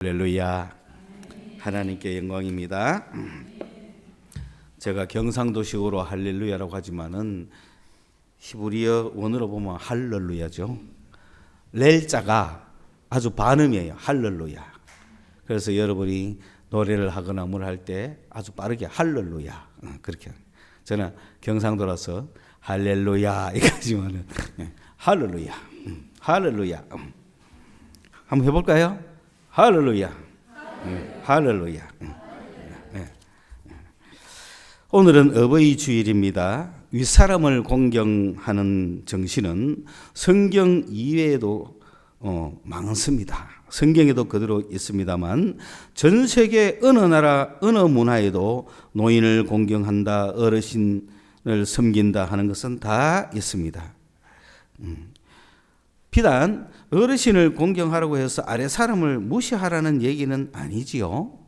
할렐루야. 하나님께 영광입니다. 제가 경상도식으로 할렐루야라고 하지만은 히브리어 원어로 보면 할렐루야죠. 렐자가 아주 반음이에요. 할렐루야. 그래서 여러분이 노래를 하거나 뭘 할 때 아주 빠르게 할렐루야 그렇게. 저는 경상도라서 할렐루야 이까지만은 할렐루야, 할렐루야. 한번 해볼까요? 할렐루야. 할렐루야. 오늘은 어버이 주일입니다. 윗사람을 공경하는 정신은 성경 이외에도 많습니다. 성경에도 그대로 있습니다만 전 세계 어느 나라 어느 문화에도 노인을 공경한다, 어르신을 섬긴다 하는 것은 다 있습니다. 비단 어르신을 공경하라고 해서 아래 사람을 무시하라는 얘기는 아니지요.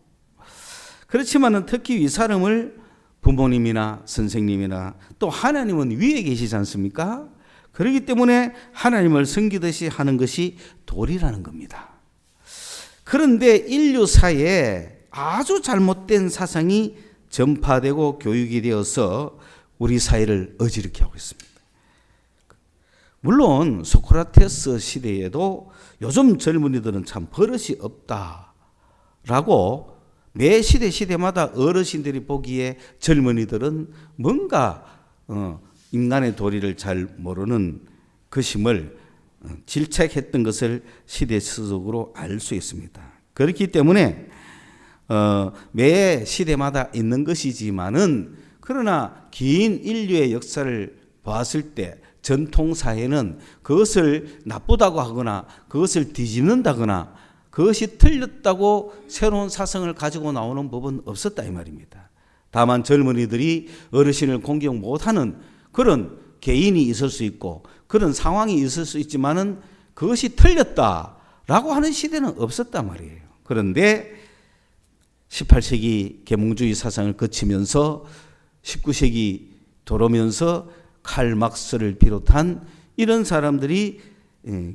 그렇지만 특히 위 사람을 부모님이나 선생님이나 또 하나님은 위에 계시지 않습니까? 그렇기 때문에 하나님을 섬기듯이 하는 것이 도리라는 겁니다. 그런데 인류사에 아주 잘못된 사상이 전파되고 교육이 되어서 우리 사회를 어지럽게 하고 있습니다. 물론 소크라테스 시대에도 요즘 젊은이들은 참 버릇이 없다라고 매 시대마다 어르신들이 보기에 젊은이들은 뭔가 인간의 도리를 잘 모르는 것임을 질책했던 것을 시대적으로 알 수 있습니다. 그렇기 때문에 매 시대마다 있는 것이지만은 그러나 긴 인류의 역사를 봤을 때 전통사회는 그것을 나쁘다고 하거나 그것을 뒤집는다거나 그것이 틀렸다고 새로운 사상을 가지고 나오는 법은 없었다 이 말입니다. 다만 젊은이들이 어르신을 공경 못하는 그런 개인이 있을 수 있고 그런 상황이 있을 수 있지만은 그것이 틀렸다라고 하는 시대는 없었단 말이에요. 그런데 18세기 계몽주의 사상을 거치면서 19세기 들어오면서 칼 막스를 비롯한 이런 사람들이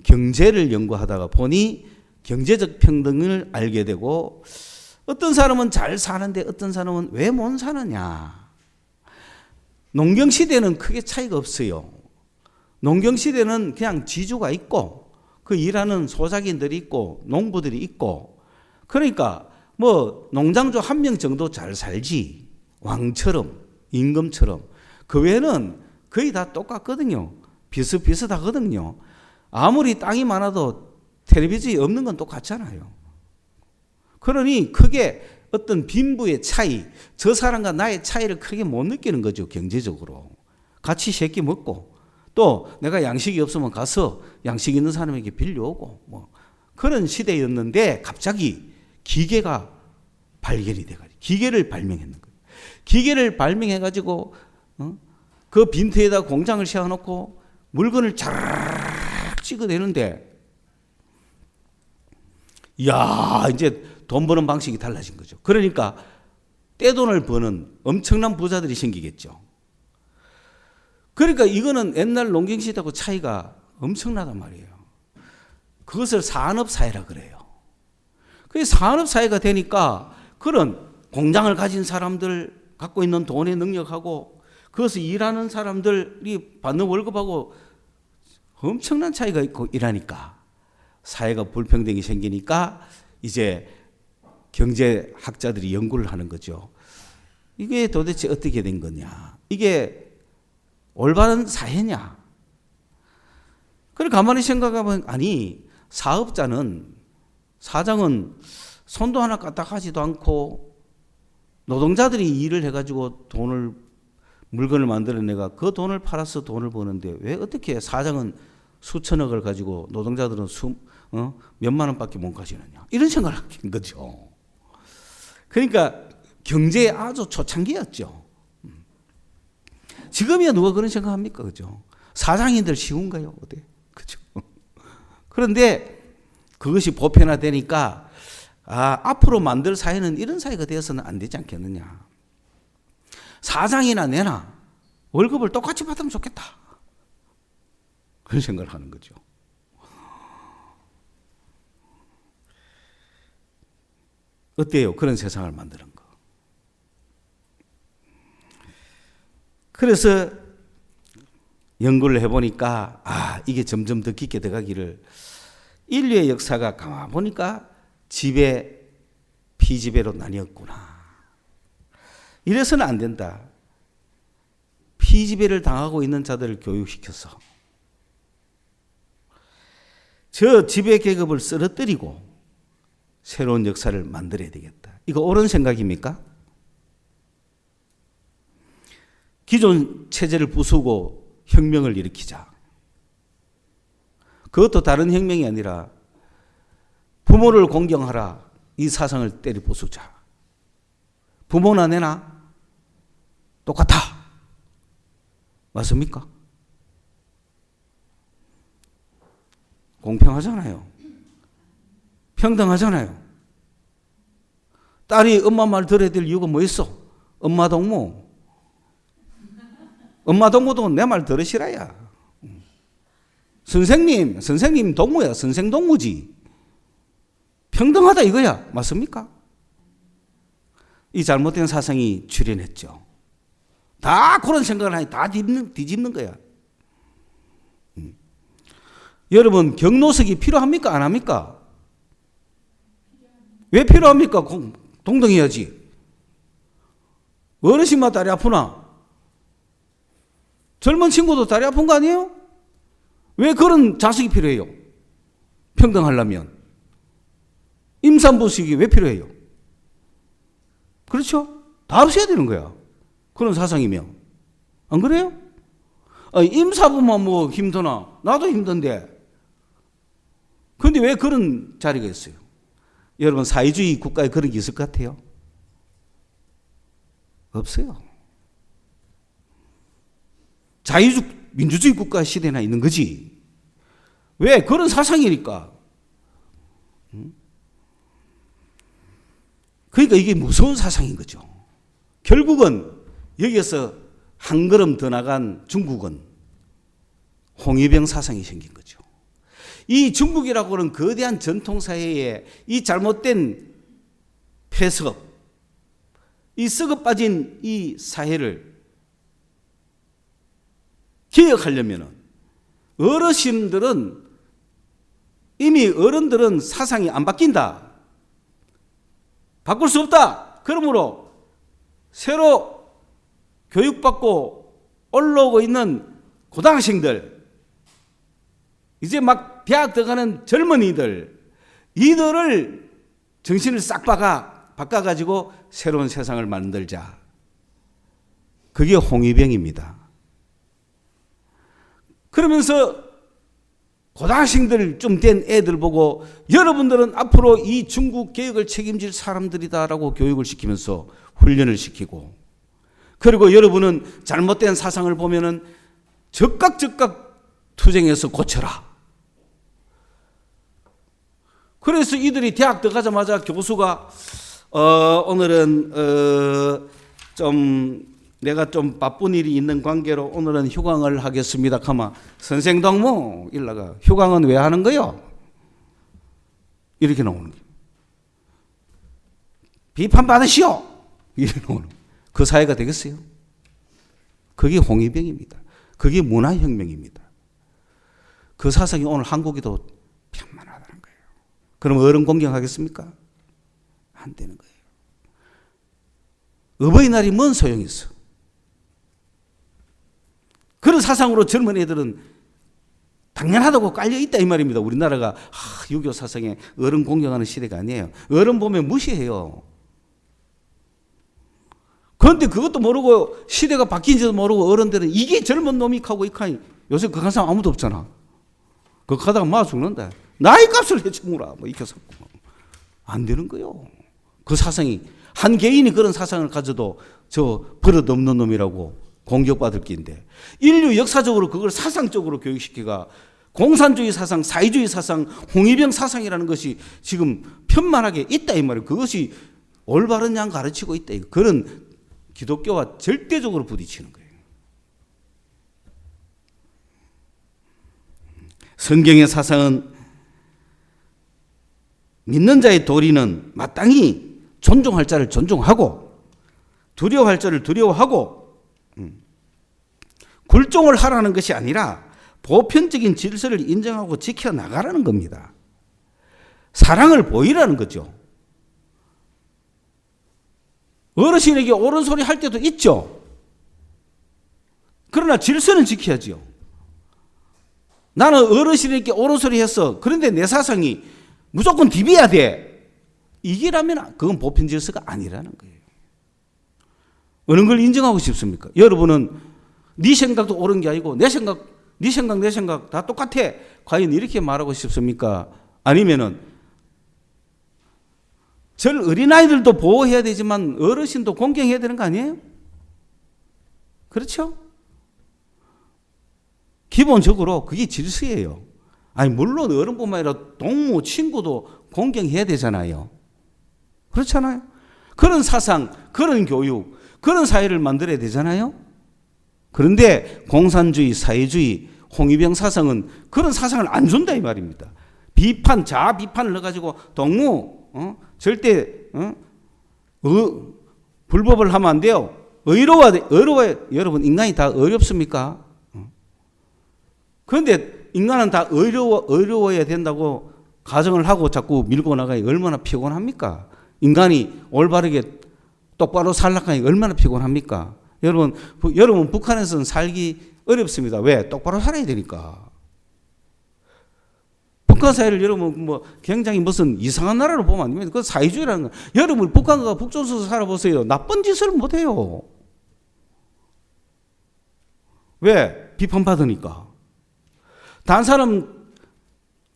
경제를 연구하다가 보니 경제적 평등을 알게 되고 어떤 사람은 잘 사는데 어떤 사람은 왜 못 사느냐. 농경시대는 크게 차이가 없어요. 농경시대는 그냥 지주가 있고 그 일하는 소작인들이 있고 농부들이 있고 그러니까 뭐 농장주 한 명 정도 잘 살지 왕처럼 임금처럼 그 외에는 거의 다 똑같거든요. 비슷비슷하거든요. 아무리 땅이 많아도 텔레비전이 없는 건 똑같잖아요. 그러니 크게 어떤 빈부의 차이, 저 사람과 나의 차이를 크게 못 느끼는 거죠. 경제적으로. 같이 새끼 먹고 또 내가 양식이 없으면 가서 양식 있는 사람에게 빌려오고 뭐 그런 시대였는데 갑자기 기계가 발견이 돼가지고 기계를 발명했는 거예요. 기계를 발명해가지고 그 빈터에다 공장을 세워놓고 물건을 쫙 찍어내는데 이야 이제 돈 버는 방식이 달라진 거죠. 그러니까 떼돈을 버는 엄청난 부자들이 생기겠죠. 그러니까 이거는 옛날 농경시대하고 차이가 엄청나단 말이에요. 그것을 산업사회라 그래요. 그 산업사회가 되니까 그런 공장을 가진 사람들 갖고 있는 돈의 능력하고 그것을 일하는 사람들이 받는 월급하고 엄청난 차이가 있고 이러니까 사회가 불평등이 생기니까 이제 경제학자들이 연구를 하는 거죠. 이게 도대체 어떻게 된 거냐? 이게 올바른 사회냐? 그래 가만히 생각하면 아니 사장은 손도 하나 까딱하지도 않고 노동자들이 일을 해가지고 물건을 만들어내가 그 돈을 팔아서 돈을 버는데 왜 어떻게 사장은 수천억을 가지고 노동자들은 몇만 원밖에 못 가지느냐 이런 생각을 하는 거죠. 그러니까 경제의 아주 초창기였죠. 지금이야 누가 그런 생각합니까? 그죠? 사장인들 쉬운가요? 어때? 그죠? 그런데 그것이 보편화되니까 앞으로 만들 사회는 이런 사회가 되어서는 안 되지 않겠느냐. 사장이나 내나 월급을 똑같이 받으면 좋겠다. 그런 생각을 하는 거죠. 어때요? 그런 세상을 만드는 거. 그래서 연구를 해보니까 이게 점점 더 깊게 들어가기를, 인류의 역사가 가만 보니까 지배, 피지배로 나뉘었구나. 이래서는 안 된다. 피지배를 당하고 있는 자들을 교육시켜서 저 지배 계급을 쓰러뜨리고 새로운 역사를 만들어야 되겠다. 이거 옳은 생각입니까? 기존 체제를 부수고 혁명을 일으키자. 그것도 다른 혁명이 아니라 부모를 공경하라, 이 사상을 때려 부수자. 부모나 내나 똑같아. 맞습니까? 공평하잖아요. 평등하잖아요. 딸이 엄마 말 들어야 될 이유가 뭐 있어? 엄마 동무. 엄마 동무도 내 말 들으시라야. 선생님 동무야. 선생 동무지. 평등하다 이거야. 맞습니까? 이 잘못된 사상이 출현했죠. 다 그런 생각을 하니 다 뒤집는 거야. 여러분, 경로석이 필요합니까? 안 합니까? 왜 필요합니까? 동등해야지. 어르신만 다리 아프나? 젊은 친구도 다리 아픈 거 아니에요? 왜 그런 좌석이 필요해요? 평등하려면. 임산부식이 왜 필요해요? 그렇죠? 다 없애야 되는 거야. 그런 사상이면. 안 그래요? 임산부만 뭐 힘드나? 나도 힘든데. 그런데 왜 그런 자리가 있어요? 여러분, 사회주의 국가에 그런 게 있을 것 같아요? 없어요. 민주주의 국가 시대나 있는 거지. 왜? 그런 사상이니까. 그러니까 이게 무서운 사상인 거죠. 결국은 여기에서 한 걸음 더 나간 중국은 홍위병 사상이 생긴 거죠. 이 중국이라고 하는 거대한 전통사회에 이 잘못된 폐석, 이 썩어 빠진 이 사회를 개혁하려면 이미 어른들은 사상이 안 바뀐다. 바꿀 수 없다. 그러므로 새로 교육받고 올라오고 있는 고등학생들, 이제 막 대학 들어가는 젊은이들, 이들을 정신을 싹 바꿔가지고 새로운 세상을 만들자. 그게 홍위병입니다. 그러면서 고등학생들 좀 된 애들 보고 여러분들은 앞으로 이 중국 개혁을 책임질 사람들이다라고 교육을 시키면서 훈련을 시키고, 그리고 여러분은 잘못된 사상을 보면은 즉각 투쟁해서 고쳐라. 그래서 이들이 대학 들어가자마자 교수가 오늘은 내가 좀 바쁜 일이 있는 관계로 오늘은 휴강을 하겠습니다. 가마 선생 동무 일라가 휴강은 왜 하는 거요? 이렇게 나오는 거예요. 비판 받으시오. 이렇게 나오는 거예요. 그 사회가 되겠어요? 그게 홍위병입니다. 그게 문화혁명입니다. 그 사상이 오늘 한국에도 편만하다는 거예요. 그럼 어른 공경하겠습니까? 안 되는 거예요. 어버이날이 뭔 소용이 있어? 그런 사상으로 젊은 애들은 당연하다고 깔려있다 이 말입니다. 우리나라가 유교 사상에 어른 공경하는 시대가 아니에요. 어른 보면 무시해요. 그런데 그것도 모르고 시대가 바뀐지도 모르고 어른들은 이게 젊은 놈이 하고 이카니 요새 그런 사람 아무도 없잖아. 그거 하다가 마 죽는다. 나이 값을 해쳐무라. 뭐 이렇게 해서 안 되는 거요. 그 사상이 한 개인이 그런 사상을 가져도 저 버릇없는 놈이라고 공격받을 게인데, 인류 역사적으로 그걸 사상적으로 교육시키가 공산주의 사상, 사회주의 사상, 홍위병 사상이라는 것이 지금 편만하게 있다 이 말이에요. 그것이 올바른 양 가르치고 있다. 그런 기독교와 절대적으로 부딪히는 거예요. 성경의 사상은 믿는 자의 도리는 마땅히 존중할 자를 존중하고 두려워할 자를 두려워하고 굴종을 하라는 것이 아니라 보편적인 질서를 인정하고 지켜나가라는 겁니다. 사랑을 보이라는 거죠. 어르신에게 옳은 소리 할 때도 있죠. 그러나 질서는 지켜야죠. 나는 어르신에게 옳은 소리 했어. 그런데 내 사상이 무조건 디비야 돼. 이게라면 그건 보편 질서가 아니라는 거예요. 어느 걸 인정하고 싶습니까? 여러분은 네 생각도 옳은 게 아니고 내 생각, 네 생각, 내 생각 다 똑같아. 과연 이렇게 말하고 싶습니까? 아니면은 절 어린아이들도 보호해야 되지만 어르신도 공경해야 되는 거 아니에요? 그렇죠? 기본적으로 그게 질서예요. 아니 물론 어른뿐만 아니라 동무, 친구도 공경해야 되잖아요. 그렇잖아요. 그런 사상, 그런 교육, 그런 사회를 만들어야 되잖아요. 그런데 공산주의, 사회주의, 홍위병 사상은 그런 사상을 안 준다 이 말입니다. 비판, 자아 비판을 넣어가지고 동무, 절대 불법을 하면 안 돼요. 의로워야. 여러분 인간이 다 어렵습니까? 그런데 인간은 다 어려워야 된다고 가정을 하고 자꾸 밀고 나가니 얼마나 피곤합니까? 인간이 올바르게 똑바로 살락하니 얼마나 피곤합니까? 여러분 북한에서는 살기 어렵습니다. 왜? 똑바로 살아야 되니까. 북한 사회를 여러분 굉장히 무슨 이상한 나라로 보면 안 됩니다. 그 사회주의라는 거. 여러분 북한과 북조선에서 살아보세요. 나쁜 짓을 못 해요. 왜? 비판받으니까. 다른 사람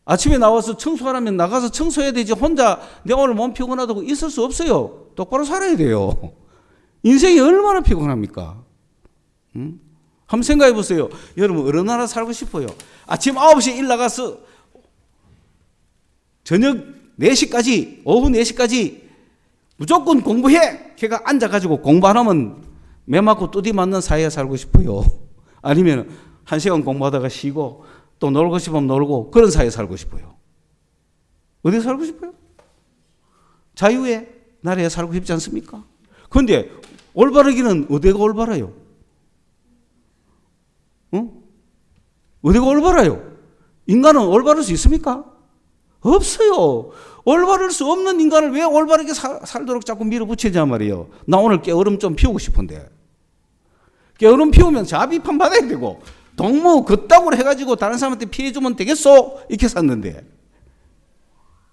아침에 나와서 청소하라면 나가서 청소해야 되지. 혼자 내가 오늘 몸 피곤하다고 있을 수 없어요. 똑바로 살아야 돼요. 인생이 얼마나 피곤합니까? 한번 생각해 보세요. 여러분 어느 나라 살고 싶어요? 아침 9시에 일 나가서 저녁 4시까지, 오후 4시까지 무조건 공부해! 걔가 앉아가지고 공부 안 하면 매 맞고 뚜디 맞는 사회에 살고 싶어요. 아니면 1시간 공부하다가 쉬고 또 놀고 싶으면 놀고 그런 사회에 살고 싶어요. 어디에 살고 싶어요? 자유의 나라에 살고 싶지 않습니까? 그런데 올바르기는 어디가 올바라요? 어디가 올바라요? 인간은 올바를 수 있습니까? 없어요. 올바를 수 없는 인간을 왜 올바르게 살도록 자꾸 밀어붙이냐 말이에요. 나 오늘 깨어름 좀 피우고 싶은데. 깨어름 피우면 자비판 받아야 되고 동무 그따구로 해가지고 다른 사람한테 피해주면 되겠소? 이렇게 샀는데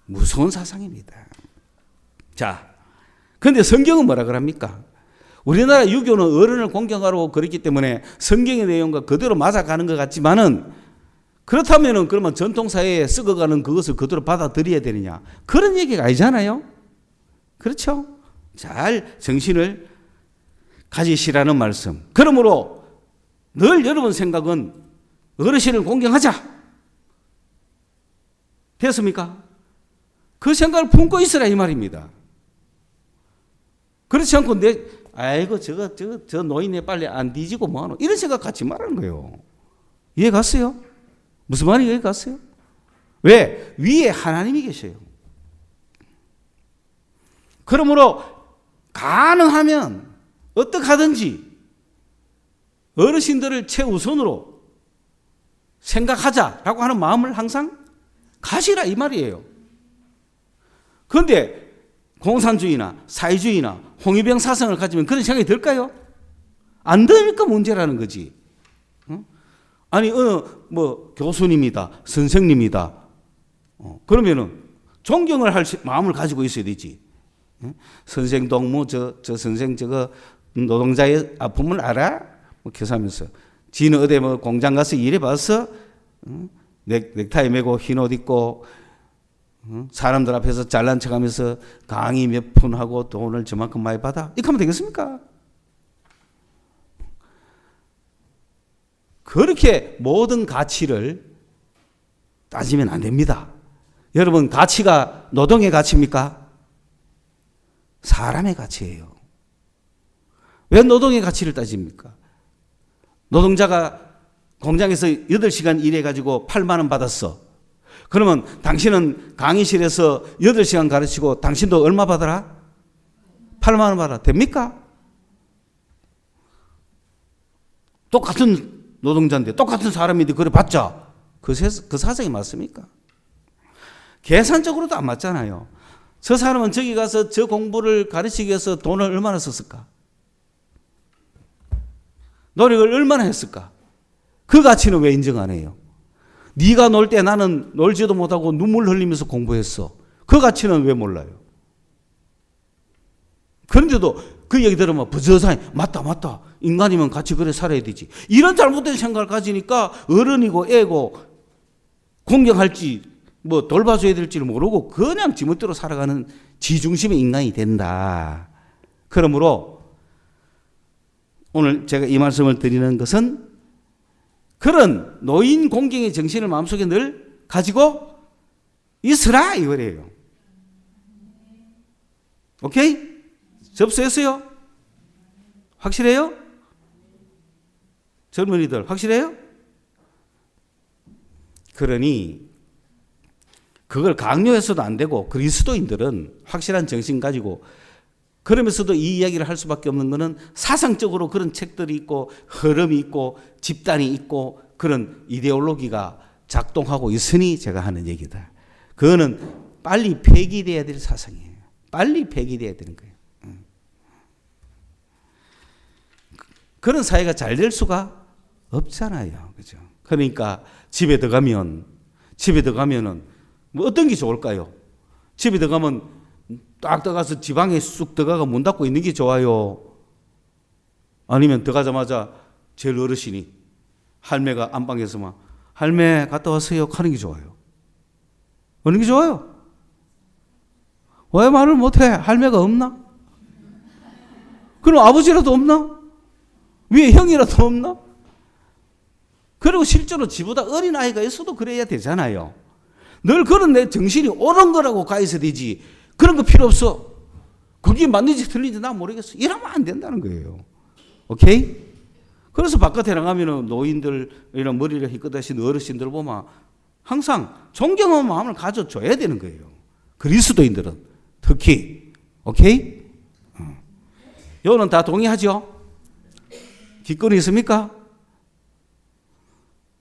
무서운 사상입니다. 자, 그런데 성경은 뭐라 그럽니까? 우리나라 유교는 어른을 공경하라고 그랬기 때문에 성경의 내용과 그대로 맞아가는 것 같지만은 그렇다면은 그러면 전통사회에 썩어가는 그것을 그대로 받아들여야 되느냐? 그런 얘기가 아니잖아요. 그렇죠? 잘 정신을 가지시라는 말씀. 그러므로 늘 여러분 생각은 어르신을 공경하자. 됐습니까? 그 생각을 품고 있으라 이 말입니다. 그렇지 않고 아이고 저 노인네 빨리 안 뒤지고 뭐하노 이런 생각 갖지 말라는 거예요. 이해 갔어요? 무슨 말이 이해 갔어요? 왜? 위에 하나님이 계셔요. 그러므로 가능하면 어떻게 하든지 어르신들을 최우선으로 생각하자라고 하는 마음을 항상 가시라 이 말이에요. 그런데 공산주의나 사회주의나 홍위병 사상을 가지면 그런 생각이 들까요? 안 되니까 문제라는 거지. 아니 교수님이다, 선생님이다. 그러면은 존경을 할 마음을 가지고 있어야 되지. 선생 동무 저 선생 저거 노동자의 아픔을 알아? 계산하면서 지는 어디 공장 가서 일해봤어? 넥타이 메고 흰 옷 입고 사람들 앞에서 잘난 척하면서 강의 몇 푼 하고 돈을 저만큼 많이 받아? 이렇게 하면 되겠습니까? 그렇게 모든 가치를 따지면 안 됩니다. 여러분 가치가 노동의 가치입니까? 사람의 가치예요. 왜 노동의 가치를 따집니까? 노동자가 공장에서 8시간 일해가지고 8만 원 받았어. 그러면 당신은 강의실에서 8시간 가르치고 당신도 얼마 받아라? 8만 원 받아. 됩니까? 똑같은 노동자인데, 똑같은 사람인데, 그래 봤자 그 사상이 맞습니까? 계산적으로도 안 맞잖아요. 저 사람은 저기 가서 저 공부를 가르치기 위해서 돈을 얼마나 썼을까? 노력을 얼마나 했을까? 그 가치는 왜 인정 안 해요? 네가 놀 때 나는 놀지도 못하고 눈물 흘리면서 공부했어. 그 가치는 왜 몰라요? 그런데도 그 얘기 들으면 부저사니 맞다. 인간이면 같이 그래 살아야 되지. 이런 잘못된 생각을 가지니까 어른이고 애고 공경할지 뭐 돌봐줘야 될지를 모르고 그냥 지멋대로 살아가는 지중심의 인간이 된다. 그러므로 오늘 제가 이 말씀을 드리는 것은 그런 노인 공경의 정신을 마음속에 늘 가지고 있으라 이거래요. 오케이? 접수했어요? 확실해요? 젊은이들 확실해요? 그러니 그걸 강요해서도 안 되고 그리스도인들은 확실한 정신 가지고 그러면서도 이 이야기를 할 수밖에 없는 것은 사상적으로 그런 책들이 있고 흐름이 있고 집단이 있고 그런 이데올로기가 작동하고 있으니 제가 하는 얘기다. 그거는 빨리 폐기돼야 될 사상이에요. 빨리 폐기돼야 되는 거예요. 그런 사회가 잘 될 수가 없잖아요. 그죠? 그러니까 집에 들어가면은 뭐 어떤 게 좋을까요? 집에 들어가면 딱 들어가서 지방에 쑥 들어가가 문 닫고 있는 게 좋아요? 아니면 들어가자마자 제일 어르신이 할매가 안방에서 막 할매 갔다 왔어요 하는 게 좋아요? 어느 게 좋아요? 왜 말을 못해? 할매가 없나? 그럼 아버지라도 없나? 위에 형이라도 없나? 그리고 실제로 지보다 어린 아이가 있어도 그래야 되잖아요. 늘 그런 내 정신이 옳은 거라고 가 있어야 되지. 그런 거 필요 없어. 그게 맞는지 틀린지 난 모르겠어. 이러면 안 된다는 거예요. 오케이? 그래서 바깥에 나가면 노인들, 이런 머리를 희끗하신 어르신들 보면 항상 존경하는 마음을 가져줘야 되는 거예요. 그리스도인들은 특히. 오케이? 요는 다 동의하죠? 기권이 있습니까?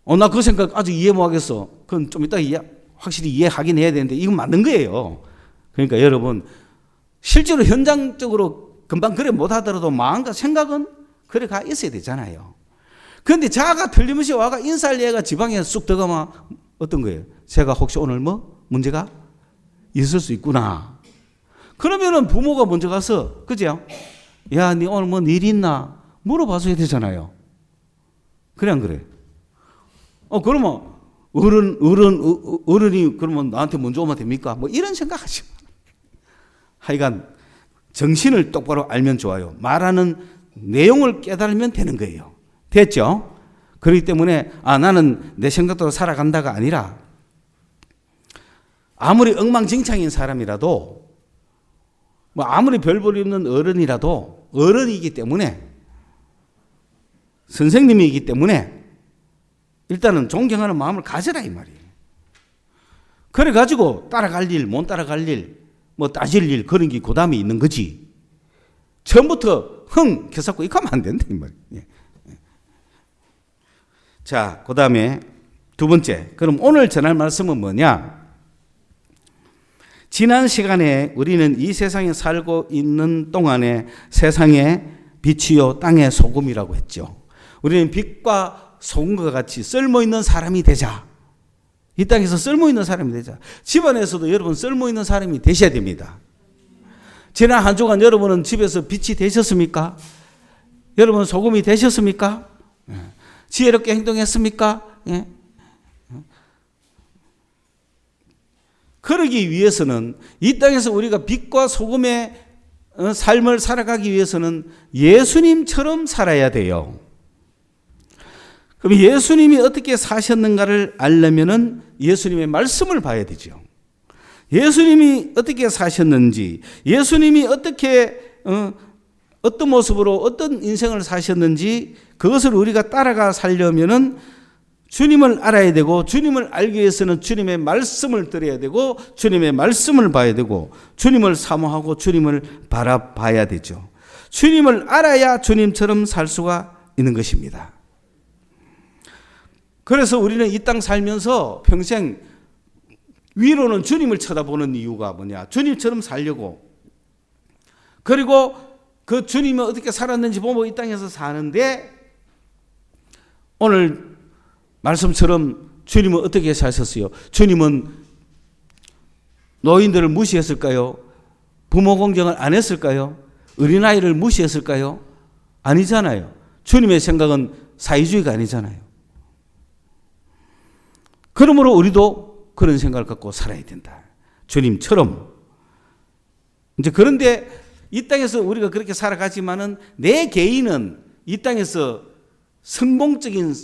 나 그 생각 아직 이해 못하겠어. 그건 좀 이따 확실히 이해하긴 해야 되는데 이건 맞는 거예요. 그러니까 여러분 실제로 현장적으로 금방 그래 못하더라도 마음과 생각은 그래 가 있어야 되잖아요. 그런데 자가 틀림없이 와가 인사할 얘가 지방에 쑥 들어가면 어떤 거예요? 제가 혹시 오늘 뭐 문제가 있을 수 있구나. 그러면은 부모가 먼저 가서 그죠? 야, 니 오늘 뭐 일 있나? 물어봐줘야 되잖아요. 그래 안 그래? 그러면 어른이 그러면 나한테 먼저 오면 됩니까? 뭐 이런 생각하지 마. 하여간 정신을 똑바로 알면 좋아요. 말하는 내용을 깨달으면 되는 거예요. 됐죠? 그렇기 때문에 나는 내 생각대로 살아간다가 아니라 아무리 엉망진창인 사람이라도 뭐 아무리 별 볼 없는 어른이라도 어른이기 때문에 선생님이기 때문에 일단은 존경하는 마음을 가져라 이 말이에요. 그래 가지고 따라갈 일, 못 따라갈 일, 뭐 따질 일 그런 게 그 다음에 있는 거지. 처음부터 흥 켜잡고 이거 하면 안 된다 이 말이에요. 자, 그 다음에 두 번째. 그럼 오늘 전할 말씀은 뭐냐? 지난 시간에 우리는 이 세상에 살고 있는 동안에 세상의 빛이요 땅의 소금이라고 했죠. 우리는 빛과 소금과 같이 쓸모있는 사람이 되자. 이 땅에서 쓸모있는 사람이 되자. 집안에서도 여러분 쓸모있는 사람이 되셔야 됩니다. 지난 한 주간 여러분은 집에서 빛이 되셨습니까? 여러분 소금이 되셨습니까? 지혜롭게 행동했습니까? 예? 그러기 위해서는 이 땅에서 우리가 빛과 소금의 삶을 살아가기 위해서는 예수님처럼 살아야 돼요. 그럼 예수님이 어떻게 사셨는가를 알려면은 예수님의 말씀을 봐야 되죠. 예수님이 어떻게 사셨는지, 예수님이 어떻게 어떤 모습으로 어떤 인생을 사셨는지 그것을 우리가 따라가 살려면은 주님을 알아야 되고, 주님을 알기 위해서는 주님의 말씀을 들어야 되고, 주님의 말씀을 봐야 되고, 주님을 사모하고 주님을 바라봐야 되죠. 주님을 알아야 주님처럼 살 수가 있는 것입니다. 그래서 우리는 이 땅 살면서 평생 위로는 주님을 쳐다보는 이유가 뭐냐? 주님처럼 살려고. 그리고 그 주님은 어떻게 살았는지 보고 이 땅에서 사는데, 오늘 말씀처럼 주님은 어떻게 사셨어요? 주님은 노인들을 무시했을까요? 부모 공경을 안 했을까요? 어린아이를 무시했을까요? 아니잖아요. 주님의 생각은 사회주의가 아니잖아요. 그러므로 우리도 그런 생각을 갖고 살아야 된다. 주님처럼. 이제 그런데 이 땅에서 우리가 그렇게 살아가지만은 내 개인은 이 땅에서 성공적인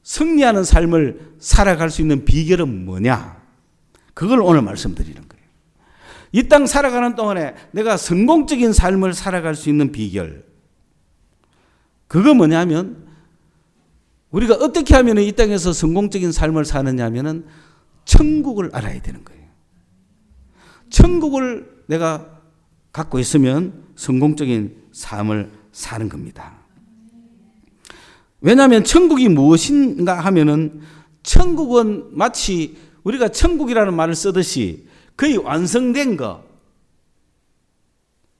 승리하는 삶을 살아갈 수 있는 비결은 뭐냐? 그걸 오늘 말씀드리는 거예요. 이 땅 살아가는 동안에 내가 성공적인 삶을 살아갈 수 있는 비결. 그거 뭐냐면, 우리가 어떻게 하면 이 땅에서 성공적인 삶을 사느냐 하면은 천국을 알아야 되는 거예요. 천국을 내가 갖고 있으면 성공적인 삶을 사는 겁니다. 왜냐하면 천국이 무엇인가 하면은, 천국은 마치 우리가 천국이라는 말을 쓰듯이 거의 완성된 거,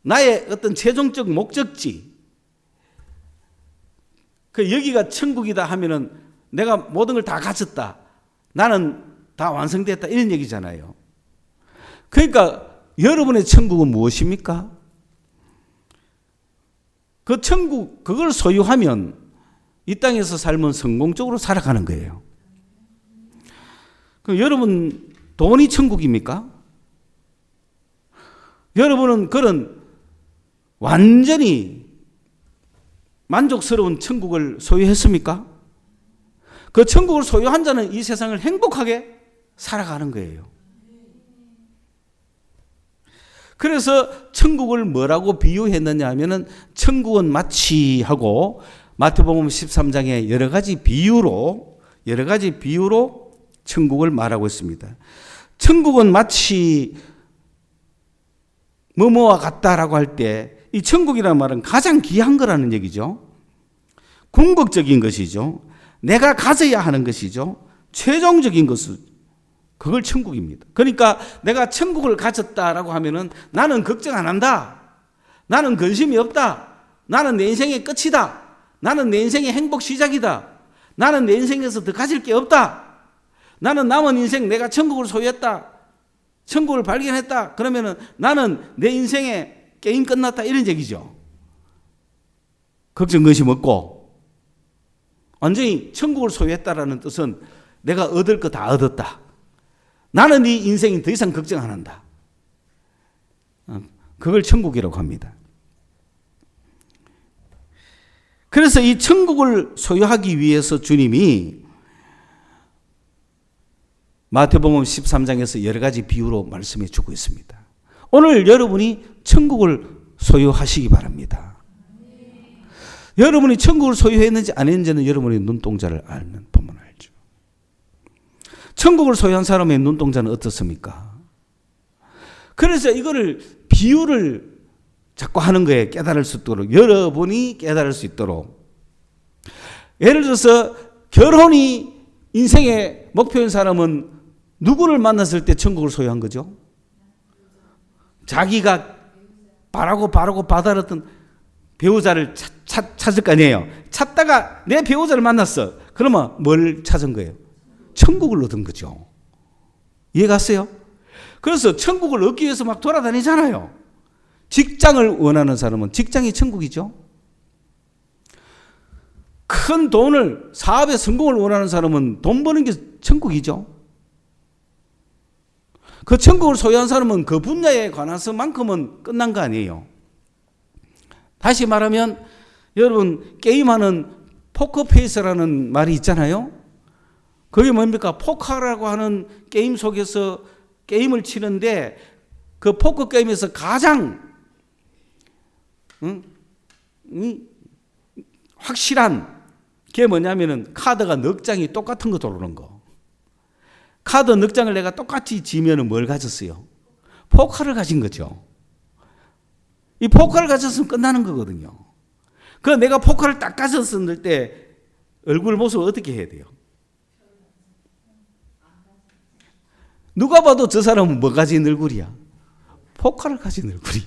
나의 어떤 최종적 목적지, 그 여기가 천국이다 하면은 내가 모든 걸 다 갖췄다, 나는 다 완성됐다, 이런 얘기잖아요. 그러니까 여러분의 천국은 무엇입니까? 그 천국, 그걸 소유하면 이 땅에서 살면 성공적으로 살아가는 거예요. 그럼 여러분, 돈이 천국입니까? 여러분은 그런 완전히 만족스러운 천국을 소유했습니까? 그 천국을 소유한 자는 이 세상을 행복하게 살아가는 거예요. 그래서 천국을 뭐라고 비유했느냐 하면은, 천국은 마치 하고 마태복음 13장에 여러 가지 비유로 천국을 말하고 있습니다. 천국은 마치 뭐뭐와 같다라고 할 때, 이 천국이라는 말은 가장 귀한 거라는 얘기죠. 궁극적인 것이죠. 내가 가져야 하는 것이죠. 최종적인 것은 그걸 천국입니다. 그러니까 내가 천국을 가졌다라고 하면은 나는 걱정 안 한다. 나는 근심이 없다. 나는 내 인생의 끝이다. 나는 내 인생의 행복 시작이다. 나는 내 인생에서 더 가질 게 없다. 나는 남은 인생 내가 천국을 소유했다. 천국을 발견했다. 그러면은 나는 내 인생의 게임 끝났다, 이런 얘기죠. 걱정 근심 없고, 완전히 천국을 소유했다라는 뜻은 내가 얻을 거 다 얻었다. 나는 이 인생이 더 이상 걱정 안 한다. 그걸 천국이라고 합니다. 그래서 이 천국을 소유하기 위해서 주님이 마태복음 13장에서 여러 가지 비유로 말씀해 주고 있습니다. 오늘 여러분이 천국을 소유하시기 바랍니다. 여러분이 천국을 소유했는지 안 했는지는 여러분의 눈동자를 알면 보면 알죠. 천국을 소유한 사람의 눈동자는 어떻습니까? 그래서 이거를 비유를 자꾸 하는 거예요. 깨달을 수 있도록. 여러분이 깨달을 수 있도록. 예를 들어서 결혼이 인생의 목표인 사람은 누구를 만났을 때 천국을 소유한 거죠? 자기가 바라고 받아들였던 배우자를 찾을 거 아니에요. 찾다가 내 배우자를 만났어. 그러면 뭘 찾은 거예요? 천국을 얻은 거죠. 이해 갔어요? 그래서 천국을 얻기 위해서 막 돌아다니잖아요. 직장을 원하는 사람은 직장이 천국이죠. 큰 돈을, 사업의 성공을 원하는 사람은 돈 버는 게 천국이죠. 그 천국을 소유한 사람은 그 분야에 관해서만큼은 끝난 거 아니에요. 다시 말하면 여러분, 게임하는 포커페이스라는 말이 있잖아요. 그게 뭡니까? 포커라고 하는 게임 속에서 게임을 치는데, 그 포커 게임에서 가장 확실한 그게 뭐냐면은 카드가 넉 장이 똑같은 거 들어오는 거. 카드 넉 장을 내가 똑같이 지면은 뭘 가졌어요? 포카를 가진 거죠. 이 포카를 가졌으면 끝나는 거거든요. 그 내가 포카를 딱 가졌을 때 얼굴 모습을 어떻게 해야 돼요? 누가 봐도 저 사람은 뭐 가진 얼굴이야? 포카를 가진 얼굴이.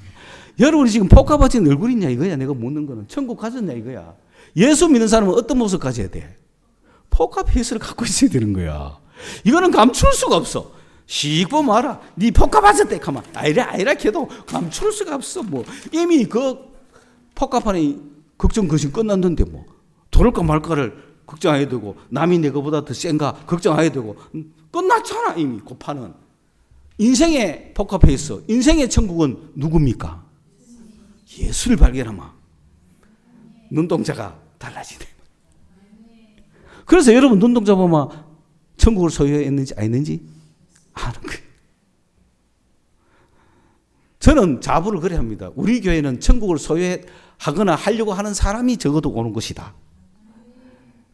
여러분이 지금 포카 가진 얼굴이냐 이거야. 내가 묻는 거는 천국 가졌냐 이거야. 예수 믿는 사람은 어떤 모습 가져야 돼? 포카 페이스를 갖고 있어야 되는 거야. 이거는 감출 수가 없어. 씩 보면 알아. 네 포카 받았대. 가만. 아이라 해도 감출 수가 없어. 뭐 이미 그 포카판에 걱정 거신 끝났는데 뭐 돌을까 말까를 걱정해야 되고 남이 내거보다 더 센가 걱정해야 되고 끝났잖아 이미 그 판은. 인생의 포카 페이스, 인생의 천국은 누굽니까? 예수를 발견하면 눈동자가 달라지네. 그래서 여러분 눈동자 보면 천국을 소유했는지 안 했는지 아는 거예요. 저는 자부를 그래 합니다. 우리 교회는 천국을 소유하거나 하려고 하는 사람이 적어도 오는 것이다.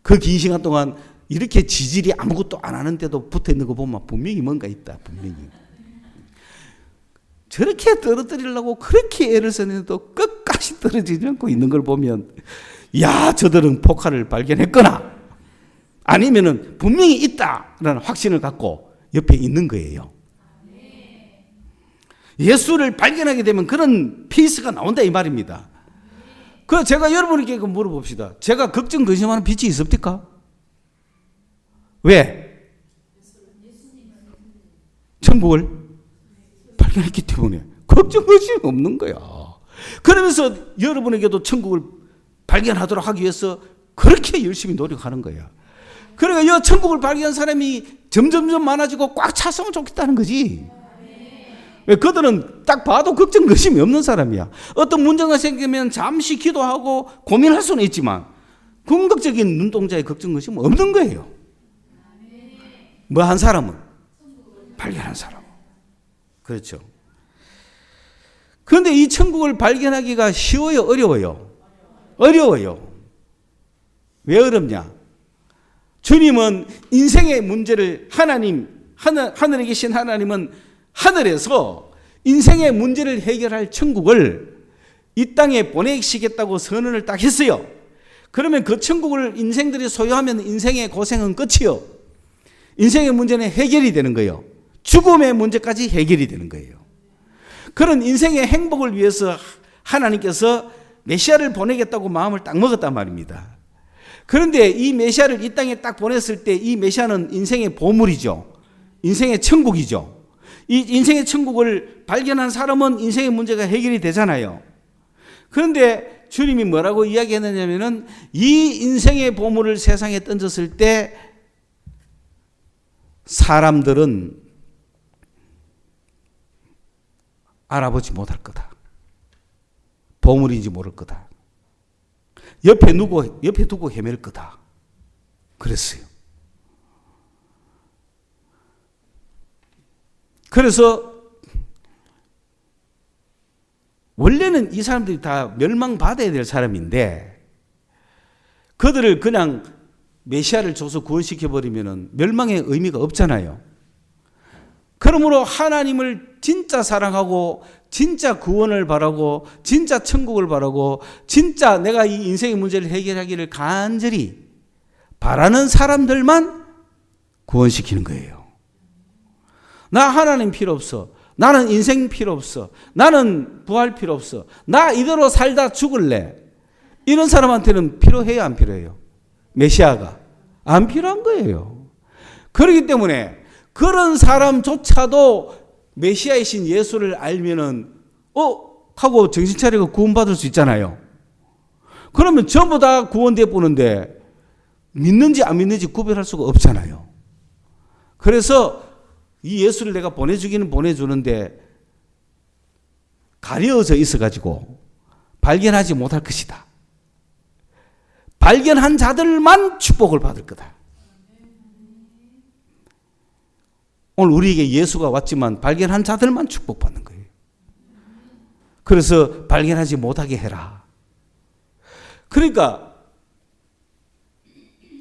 그 긴 시간 동안 이렇게 지질이 아무것도 안 하는데도 붙어 있는 거 보면 분명히 뭔가 있다. 분명히. 저렇게 떨어뜨리려고 그렇게 애를 썼는데도 끝까지 떨어지지 않고 있는 걸 보면 야 저들은 포카를 발견했거나 아니면은 분명히 있다라는 확신을 갖고 옆에 있는 거예요. 예수를 발견하게 되면 그런 피스가 나온다 이 말입니다. 그 제가 여러분에게 물어봅시다. 제가 걱정 근심하는 빛이 있습니까? 왜? 천국을 발견했기 때문에 걱정 근심이 없는 거야. 그러면서 여러분에게도 천국을 발견하도록 하기 위해서 그렇게 열심히 노력하는 거야. 그러니까 이 천국을 발견한 사람이 점점점 많아지고 꽉 찼으면 좋겠다는 거지. 왜 그들은 딱 봐도 걱정 근심이 없는 사람이야. 어떤 문제가 생기면 잠시 기도하고 고민할 수는 있지만 궁극적인 눈동자의 걱정 근심은 없는 거예요. 뭐 한 사람은 발견한 사람. 그렇죠. 그런데 이 천국을 발견하기가 쉬워요, 어려워요? 어려워요. 왜 어렵냐? 주님은 인생의 문제를 하늘에 계신 하나님은 하늘에서 인생의 문제를 해결할 천국을 이 땅에 보내시겠다고 선언을 딱 했어요. 그러면 그 천국을 인생들이 소유하면 인생의 고생은 끝이요. 인생의 문제는 해결이 되는 거예요. 죽음의 문제까지 해결이 되는 거예요. 그런 인생의 행복을 위해서 하나님께서 메시아를 보내겠다고 마음을 딱 먹었단 말입니다. 그런데 이 메시아를 이 땅에 딱 보냈을 때 이 메시아는 인생의 보물이죠. 인생의 천국이죠. 이 인생의 천국을 발견한 사람은 인생의 문제가 해결이 되잖아요. 그런데 주님이 뭐라고 이야기했느냐면은 이 인생의 보물을 세상에 던졌을 때 사람들은 알아보지 못할 거다. 보물인지 모를 거다. 옆에 두고 헤맬 거다. 그랬어요. 그래서 원래는 이 사람들이 다 멸망받아야 될 사람인데 그들을 그냥 메시아를 줘서 구원시켜버리면 멸망의 의미가 없잖아요. 그러므로 하나님을 진짜 사랑하고 진짜 구원을 바라고 진짜 천국을 바라고 진짜 내가 이 인생의 문제를 해결하기를 간절히 바라는 사람들만 구원시키는 거예요. 나 하나님 필요 없어. 나는 인생 필요 없어. 나는 부활 필요 없어. 나 이대로 살다 죽을래. 이런 사람한테는 필요해요, 안 필요해요? 메시아가 안 필요한 거예요. 그렇기 때문에 그런 사람조차도 메시아이신 예수를 알면은 하고 정신 차리고 구원받을 수 있잖아요. 그러면 전부 다 구원돼 보는데 믿는지 안 믿는지 구별할 수가 없잖아요. 그래서 이 예수를 내가 보내주기는 보내주는데 가려져 있어가지고 발견하지 못할 것이다. 발견한 자들만 축복을 받을 거다. 오늘 우리에게 예수가 왔지만 발견한 자들만 축복받는 거예요. 그래서 발견하지 못하게 해라. 그러니까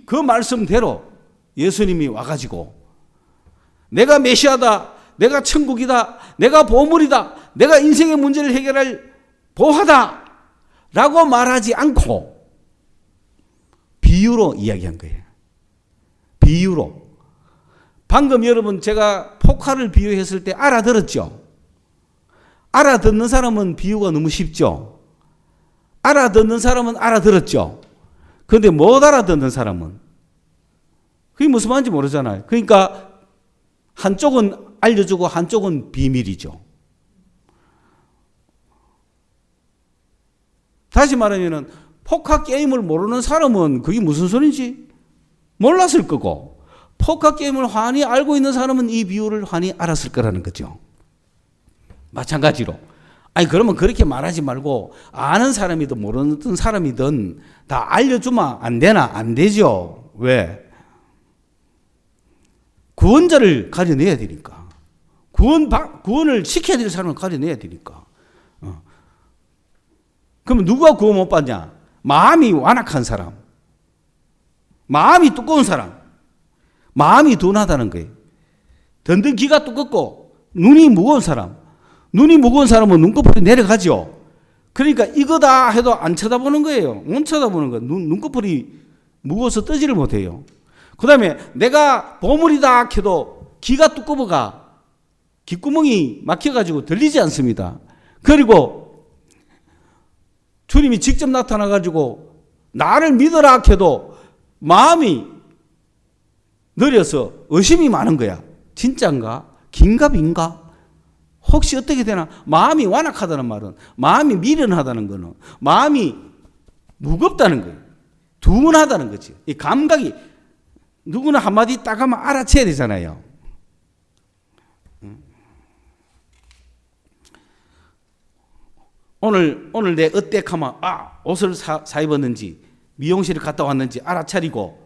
그 말씀대로 예수님이 와가지고 내가 메시아다, 내가 천국이다, 내가 보물이다, 내가 인생의 문제를 해결할 보화다 라고 말하지 않고 비유로 이야기한 거예요. 비유로. 방금 여러분 제가 포카를 비유했을 때 알아들었죠? 알아듣는 사람은 비유가 너무 쉽죠? 알아듣는 사람은 알아들었죠? 그런데 못 알아듣는 사람은 그게 무슨 말인지 모르잖아요. 그러니까 한쪽은 알려주고 한쪽은 비밀이죠. 다시 말하면 포카 게임을 모르는 사람은 그게 무슨 소리인지 몰랐을 거고, 포카 게임을 환히 알고 있는 사람은 이 비유를 환히 알았을 거라는 거죠. 마찬가지로. 아니 그러면 그렇게 말하지 말고 아는 사람이든 모르는 사람이든 다 알려주면 안 되나? 안 되죠. 왜? 구원자를 가려내야 되니까. 구원을 시켜야 될 사람을 가려내야 되니까. 그러면 누가 구원 못 받냐? 마음이 완악한 사람, 마음이 두꺼운 사람, 마음이 둔하다는 거예요. 든든 귀가 두껍고 눈이 무거운 사람, 눈이 무거운 사람은 눈꺼풀이 내려가죠. 그러니까 이거다 해도 안 쳐다보는 거예요. 못 쳐다보는 거예요. 눈꺼풀이 무거워서 뜨지를 못해요. 그 다음에 내가 보물이다 해도 귀가 두꺼워가 귓구멍이 막혀가지고 들리지 않습니다. 그리고 주님이 직접 나타나가지고 나를 믿어라 해도 마음이 느려서 의심이 많은 거야. 진짜인가? 긴갑인가? 혹시 어떻게 되나? 마음이 완악하다는 말은, 마음이 미련하다는 거는 마음이 무겁다는 거예요. 둔하다는 거지. 이 감각이 누구나 한마디 딱 하면 알아채야 되잖아요. 오늘 내 어땠하면 옷을 사 입었는지 미용실에 갔다 왔는지 알아차리고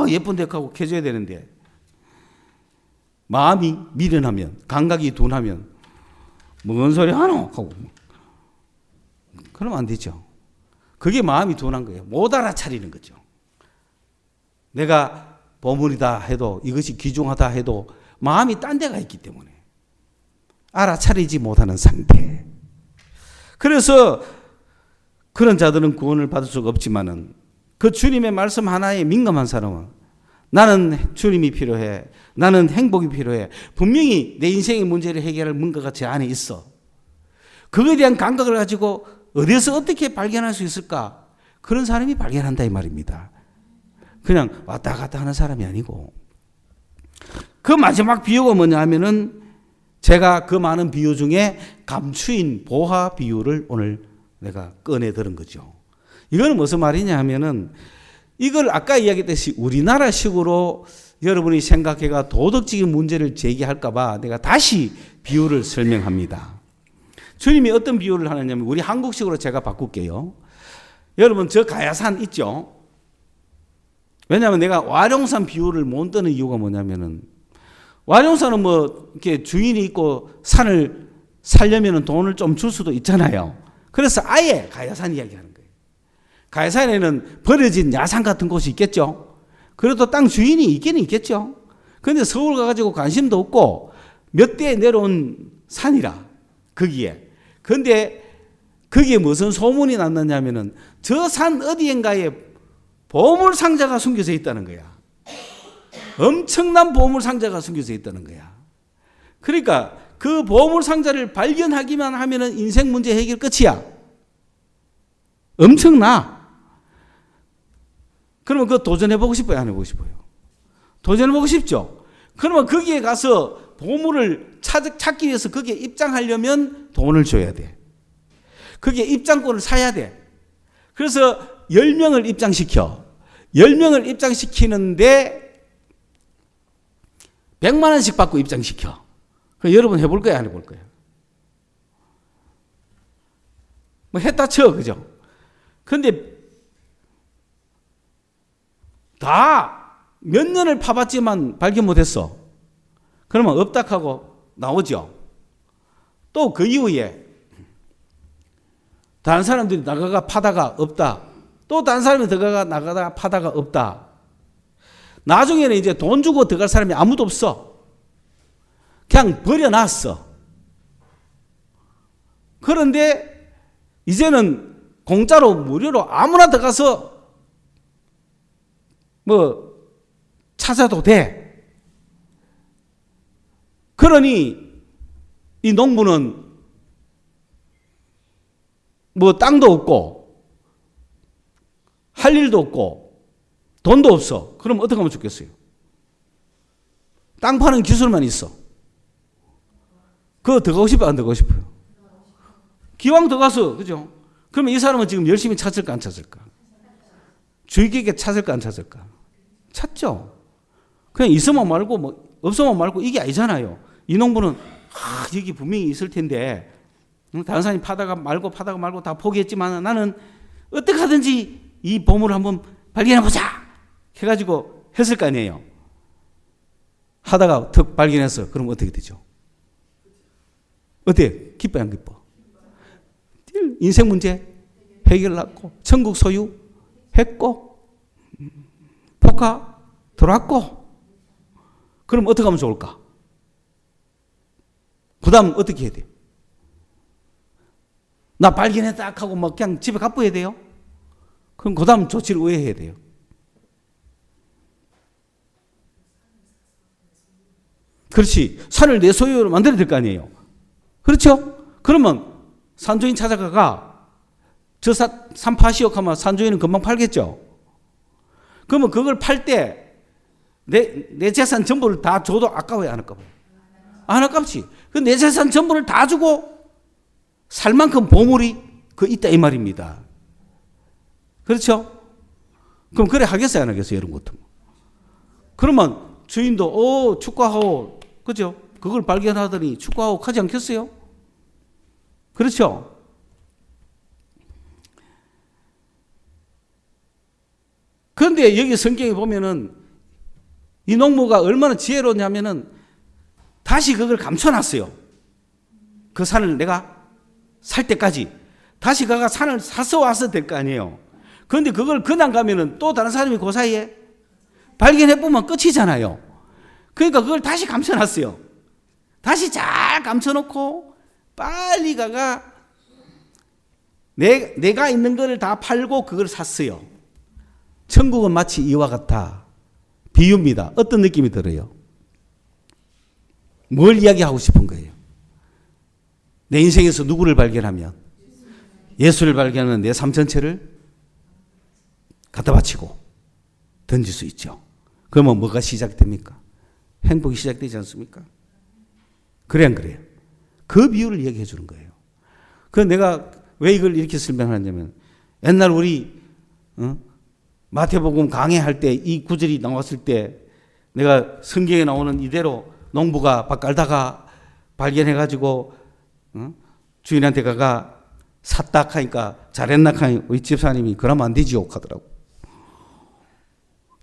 예쁜데 하고 캐줘야 되는데 마음이 미련하면, 감각이 둔하면 뭔 소리 하노? 하고 그러면 안 되죠. 그게 마음이 둔한 거예요. 못 알아차리는 거죠. 내가 보물이다 해도, 이것이 귀중하다 해도 마음이 딴 데가 있기 때문에 알아차리지 못하는 상태. 그래서 그런 자들은 구원을 받을 수가 없지만은 그 주님의 말씀 하나에 민감한 사람은 나는 주님이 필요해, 나는 행복이 필요해, 분명히 내 인생의 문제를 해결할 뭔가가 제 안에 있어. 그거에 대한 감각을 가지고 어디서 어떻게 발견할 수 있을까? 그런 사람이 발견한다 이 말입니다. 그냥 왔다 갔다 하는 사람이 아니고. 그 마지막 비유가 뭐냐 하면은 제가 그 많은 비유 중에 감추인 보화 비유를 오늘 내가 꺼내 들은 거죠. 이거는 무슨 말이냐 하면은 이걸 아까 이야기했듯이 우리나라식으로 여러분이 생각해가 도덕적인 문제를 제기할까 봐 내가 다시 비유를 설명합니다. 주님이 어떤 비유를 하느냐면 우리 한국식으로 제가 바꿀게요. 여러분 저 가야산 있죠? 왜냐하면 내가 와룡산 비유를 못 드는 이유가 뭐냐면은 와룡산은 뭐 이렇게 주인이 있고 산을 살려면 돈을 좀 줄 수도 있잖아요. 그래서 아예 가야산 이야기하는 거예요. 가야산에는 버려진 야산 같은 곳이 있겠죠. 그래도 땅 주인이 있기는 있겠죠. 그런데 서울 가가지고 관심도 없고 몇 대에 내려온 산이라 거기에. 그런데 거기에 무슨 소문이 났느냐면은 저 산 어디엔가에 보물 상자가 숨겨져 있다는 거야. 엄청난 보물 상자가 숨겨져 있다는 거야. 그러니까 그 보물 상자를 발견하기만 하면은 인생 문제 해결 끝이야. 엄청나. 그러면 그거 도전해보고 싶어요? 안 해보고 싶어요? 도전해보고 싶죠? 그러면 거기에 가서 보물을 찾기 위해서 거기에 입장하려면 돈을 줘야 돼. 거기에 입장권을 사야 돼. 그래서 10명을 입장시켜. 10명을 입장시키는데 100만 원씩 받고 입장시켜. 그럼 여러분 해볼 거야? 안 해볼 거야? 뭐 했다 쳐, 그죠? 근데 다 몇 년을 파봤지만 발견 못했어. 그러면 없다 하고 나오죠. 또 그 이후에 다른 사람들이 나가가 파다가 없다. 또 다른 사람이 들어가 나가다가 파다가 없다. 나중에는 이제 돈 주고 들어갈 사람이 아무도 없어. 그냥 버려놨어. 그런데 이제는 공짜로 무료로 아무나 들어가서 뭐 찾아도 돼. 그러니 이 농부는 뭐 땅도 없고 할 일도 없고 돈도 없어. 그럼 어떻게 하면 좋겠어요? 땅 파는 기술만 있어. 그거 들어가고 싶어요? 안 들어가고 싶어요? 기왕 들어가서, 그죠? 그러면 이 사람은 지금 열심히 찾을까 안 찾을까? 주의 깊게 찾을까 안 찾을까? 찾죠. 그냥 있으면 말고 뭐 없으면 말고 이게 아니잖아요. 이 농부는 여기 분명히 있을 텐데 다른 사람이 파다가 말고 다 포기했지만 나는 어떻게 하든지 이 보물을 한번 발견해보자 해가지고 했을 거 아니에요. 하다가 턱 발견했어. 그럼 어떻게 되죠? 어때? 기뻐 안 기뻐? 인생 문제 해결났고 천국 소유했고 복화 들어왔고 그럼 어떻게 하면 좋을까? 그 다음 어떻게 해야 돼? 나 발견했다 하고 막 그냥 집에 가버려야 돼요? 그럼 그 다음 조치를 왜 해야 돼요? 그렇지. 산을 내 소유로 만들어야 될 거 아니에요. 그렇죠? 그러면 산조인 찾아가가 저 산 파시오 하면 산조인은 금방 팔겠죠? 그러면 그걸 팔 때 내 재산 전부를 다 줘도 아까워요? 안 아까워요? 안 아깝지. 그 내 재산 전부를 다 주고 살 만큼 보물이 있다 이 말입니다. 그렇죠? 그럼 그래 하겠어요? 안 하겠어요? 이런 것도. 그러면 주인도 축하하오. 그죠? 그걸 발견하더니 축하하오 하지 않겠어요? 그렇죠? 그런데 여기 성경에 보면은 이 농부가 얼마나 지혜로우냐면은 다시 그걸 감춰놨어요. 그 산을 내가 살 때까지. 다시 그가 산을 사서 와서 될 거 아니에요. 그런데 그걸 그냥 가면은 또 다른 사람이 그 사이에 발견해보면 끝이잖아요. 그러니까 그걸 다시 감춰놨어요. 다시 잘 감춰놓고 빨리 가가 내가 있는 거를 다 팔고 그걸 샀어요. 천국은 마치 이와 같다. 비유입니다. 어떤 느낌이 들어요? 뭘 이야기하고 싶은 거예요? 내 인생에서 누구를 발견하면 예수를 발견하면 내 삶 전체를 갖다 바치고 던질 수 있죠. 그러면 뭐가 시작됩니까? 행복이 시작되지 않습니까? 그래 안 그래요? 그 비유를 얘기해 주는 거예요. 그 내가 왜 이걸 이렇게 설명하냐면 옛날 우리 마태복음 강해할 때 이 구절이 나왔을 때 내가 성경에 나오는 이대로 농부가 밥 깔다가 발견해가지고 주인한테 가가 샀다 하니까 잘했나 하니 우리 집사님이 그러면 안 되지요 하더라고.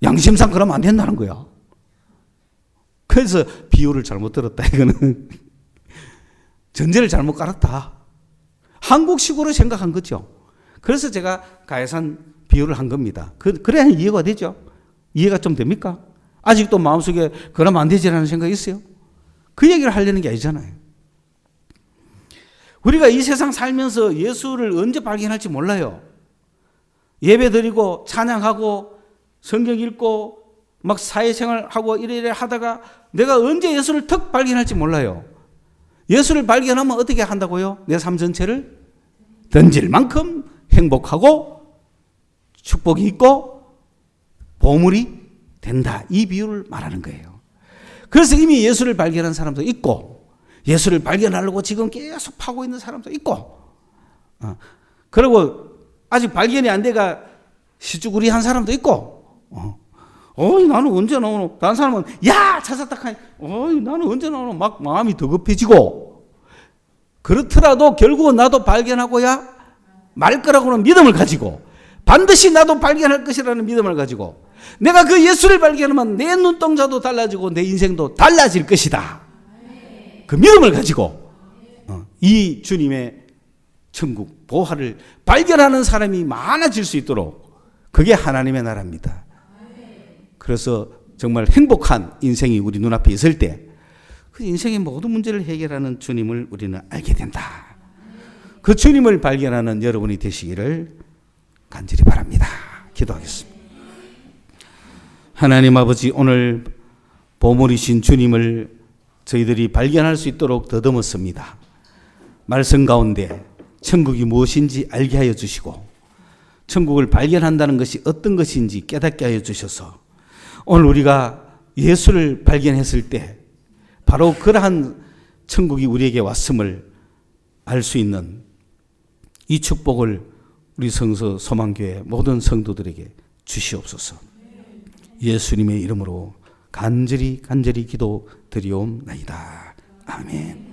양심상 그러면 안 된다는 거야. 그래서 비유를 잘못 들었다. 이거는 전제를 잘못 깔았다. 한국식으로 생각한 거죠. 그래서 제가 가해산 비유를 한 겁니다. 그래야 이해가 되죠. 이해가 좀 됩니까? 아직도 마음속에 그러면 안 되지라는 생각이 있어요. 그 얘기를 하려는 게 아니잖아요. 우리가 이 세상 살면서 예수를 언제 발견할지 몰라요. 예배 드리고 찬양하고 성경 읽고 막 사회생활하고 이래 하다가 내가 언제 예수를 턱 발견할지 몰라요. 예수를 발견하면 어떻게 한다고요? 내 삶 전체를 던질 만큼 행복하고 축복이 있고 보물이 된다. 이 비유를 말하는 거예요. 그래서 이미 예수를 발견한 사람도 있고 예수를 발견하려고 지금 계속 파고 있는 사람도 있고 그리고 아직 발견이 안 돼가 시쭈구리한 사람도 있고 나는 언제 나오노? 다른 사람은 야 찾았다 하니 나는 언제 나오노? 막 마음이 더급해지고 그렇더라도 결국은 나도 발견하고야 말 거라고는 믿음을 가지고 반드시 나도 발견할 것이라는 믿음을 가지고 내가 그 예수를 발견하면 내 눈동자도 달라지고 내 인생도 달라질 것이다. 그 믿음을 가지고 이 주님의 천국 보화를 발견하는 사람이 많아질 수 있도록 그게 하나님의 나라입니다. 그래서 정말 행복한 인생이 우리 눈앞에 있을 때 그 인생의 모든 문제를 해결하는 주님을 우리는 알게 된다. 그 주님을 발견하는 여러분이 되시기를 간절히 바랍니다. 기도하겠습니다. 하나님 아버지, 오늘 보물이신 주님을 저희들이 발견할 수 있도록 더듬었습니다. 말씀 가운데 천국이 무엇인지 알게 하여 주시고 천국을 발견한다는 것이 어떤 것인지 깨닫게 하여 주셔서 오늘 우리가 예수를 발견했을 때 바로 그러한 천국이 우리에게 왔음을 알 수 있는 이 축복을 우리 성서 소망교회 모든 성도들에게 주시옵소서. 예수님의 이름으로 간절히 기도드리옵나이다. 아멘.